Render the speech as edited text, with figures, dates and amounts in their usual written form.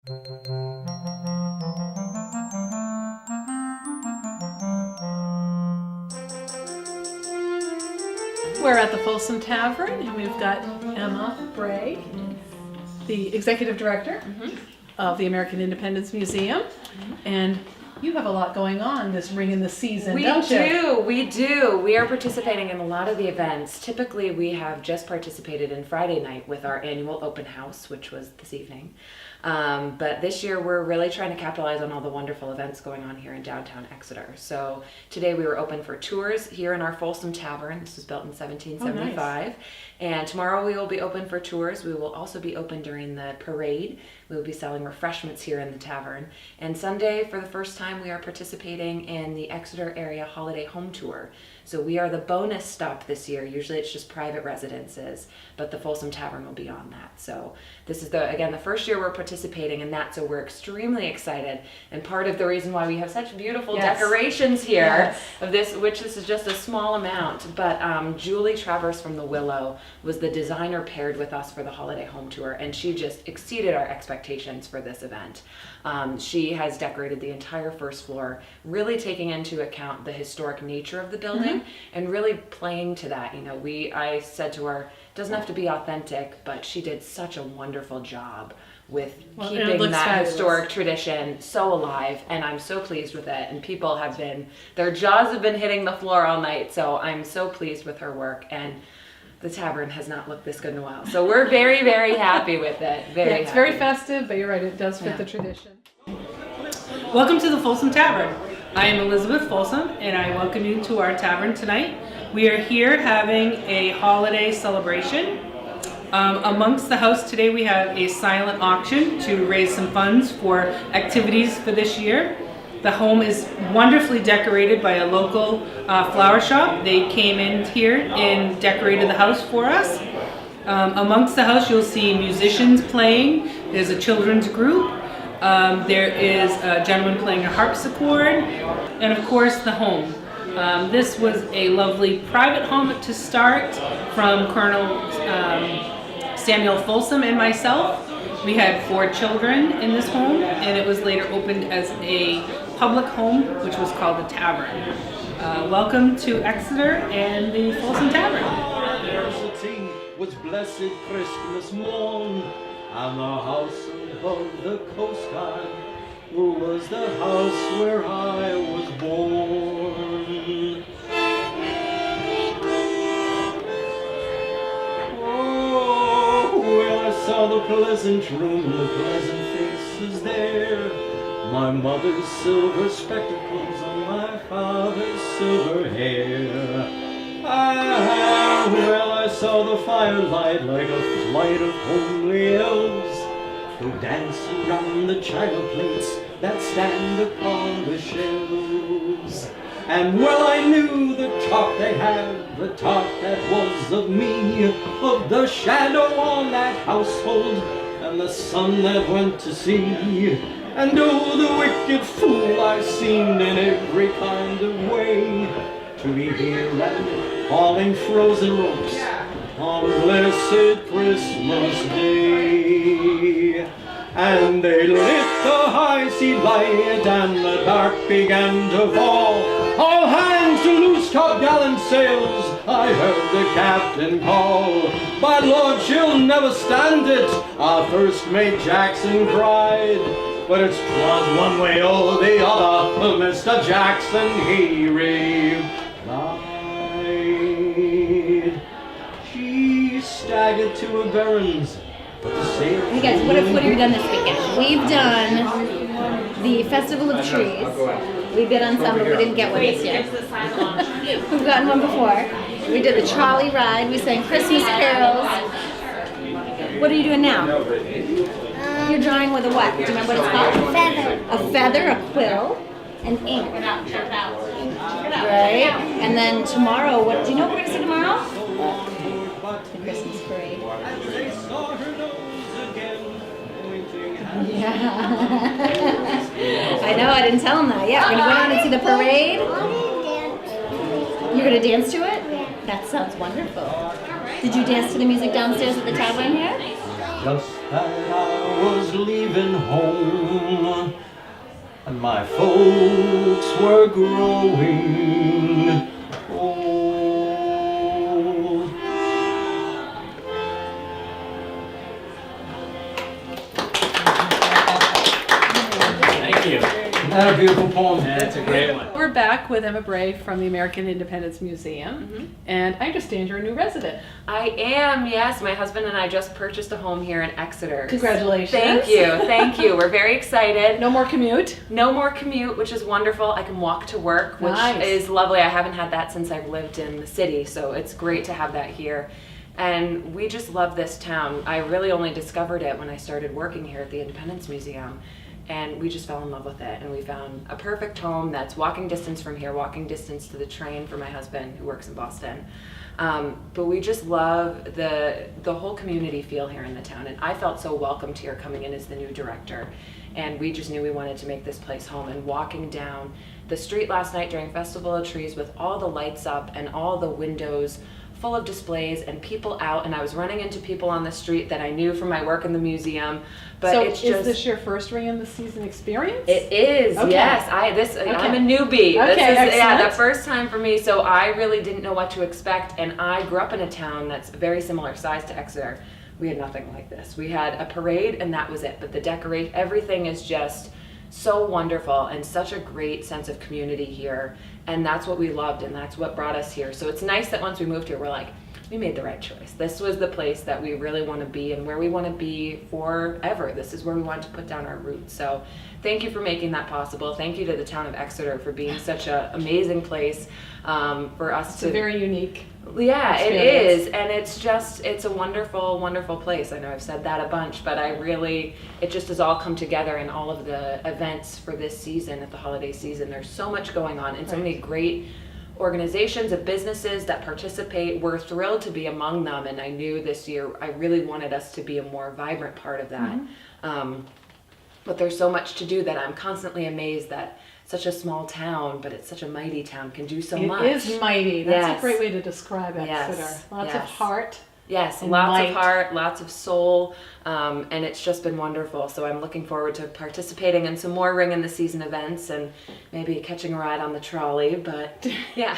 We're at the Folsom Tavern, and we've got Emma Bray, the executive director of the American Independence Museum, and you have a lot going on this ring in the season, don't you? We do. We are participating in a lot of the events. Typically, we have just participated in Friday night with our annual open house, which was this evening. But this year, we're really trying to capitalize on all the wonderful events going on here in downtown Exeter. So today we were open for tours here in our Folsom Tavern. This was built in 1775. Oh, nice. And tomorrow we will be open for tours. We will also be open during the parade. We will be selling refreshments here in the tavern. And Sunday, for the first time, we are participating in the Exeter area holiday home tour. So we are the bonus stop this year. Usually it's just private residences, but the Folsom Tavern will be on that. So this is again the first year we're participating in that, so we're extremely excited. And part of the reason why we have such beautiful decorations here of this, which this is just a small amount, but Julie Travers from the Willow was the designer paired with us for the holiday home tour, and she just exceeded our expectations for this event. She has decorated the entire first floor, really taking into account the historic nature of the building and really playing to that. You know, I said to her, it doesn't have to be authentic, but she did such a wonderful job with keeping that historic tradition so alive, and I'm so pleased with it. And people have their jaws have been hitting the floor all night, so I'm so pleased with her work. And the tavern has not looked this good in a while. So we're very, very happy with it. It's very festive, but you're right, it does fit the tradition. Welcome to the Folsom Tavern. I am Elizabeth Folsom, and I welcome you to our tavern tonight. We are here having a holiday celebration. Amongst the house today, we have a silent auction to raise some funds for activities for this year. The home is wonderfully decorated by a local flower shop. They came in here and decorated the house for us. Amongst the house, you'll see musicians playing. There's a children's group. There is a gentleman playing a harpsichord. And of course, the home. This was a lovely private home to start from Colonel Samuel Folsom and myself. We had 4 children in this home, and it was later opened as a public home, which was called the Tavern. Welcome to Exeter and the Folsom Tavern. University was blessed Christmas morn, and the house above the coast guard was the house where I was born. Oh, well, I saw the pleasant room, the pleasant faces there, my mother's silver spectacles and my father's silver hair. Ah, well, I saw the firelight like a flight of homely elves go dancing round the china plates that stand upon the shelves. And well, I knew the talk they had, the talk that was of me, of the shadow on that household and the son that went to sea. And oh, the wicked fool I seemed in every kind of way to be here and hauling frozen ropes on blessed Christmas Day. And they lit the high sea light and the dark began to fall. All hands to loose topgallant sails, I heard the captain call. My lord, she'll never stand it, our first mate Jackson cried. But it's 'twas one way or the other, Mr. Jackson he replied. She staggered to her bearings. Hey guys, what have we done this weekend? We've done the Festival of Trees. We bid on some, but we didn't get one this year. We've gotten one before. We did the trolley ride. We sang Christmas carols. What are you doing now? You're drawing with a what? Do you remember what it's called? A feather. A feather, a quill, and ink. Right? And then tomorrow, what? Do you know what we're going to see tomorrow? The Christmas parade. Yeah. I know, I didn't tell him that. Yeah, we're going to go down and see the parade. You're going to dance to it? That sounds wonderful. Did you dance to the music downstairs at the tavern here? just that I was leaving home, and my folks were growing old. Thank you. Isn't that a beautiful poem? That's a great one. We're back with Emma Bray from the American Independence Museum, and I understand you're a new resident. I am, yes. My husband and I just purchased a home here in Exeter. Congratulations. Thank you, thank you. We're very excited. No more commute. No more commute, which is wonderful. I can walk to work, which Nice. is lovely. I haven't had that since I've lived in the city, so it's great to have that here. And we just love this town. I really only discovered it when I started working here at the Independence Museum. And we just fell in love with it. And we found a perfect home that's walking distance from here, walking distance to the train for my husband who works in Boston. But we just love the whole community feel here in the town. And I felt so welcomed here coming in as the new director. And we just knew we wanted to make this place home. And walking down the street last night during Festival of Trees with all the lights up and all the windows full of displays and people out, and I was running into people on the street that I knew from my work in the museum. But So it's is just, this your first ring in the season experience? it is, Okay. yes. I'm a newbie. Okay, This is excellent. the first time for me, so I really didn't know what to expect. And I grew up in a town that's very similar size to Exeter. We had nothing like this. We had a parade, and that was it. But the everything is just so wonderful and such a great sense of community here. And that's what we loved, and that's what brought us here. So it's nice that once we moved here, we're like, we made the right choice. This was the place that we really want to be and where we want to be forever. This is where we want to put down our roots. So thank you for making that possible. Thank you to the town of Exeter for being such an amazing place for us It's to. a very unique. Yeah, it experience. is, and it's a wonderful, wonderful place. I know I've said that a bunch, but it just has all come together in all of the events for this season, at the holiday season. There's so much going on and so many great organizations and businesses that participate. We're thrilled to be among them, and I knew this year I really wanted us to be a more vibrant part of that. But there's so much to do that I'm constantly amazed that such a small town, but it's such a mighty town, can do so much. It is mighty. That's Yes. a great way to describe Exeter. Yes, Lots of yes. heart. Yes, and lots light. of heart, lots of soul, and it's just been wonderful. So I'm looking forward to participating in some more Ring in the Season events and maybe catching a ride on the trolley, but yeah.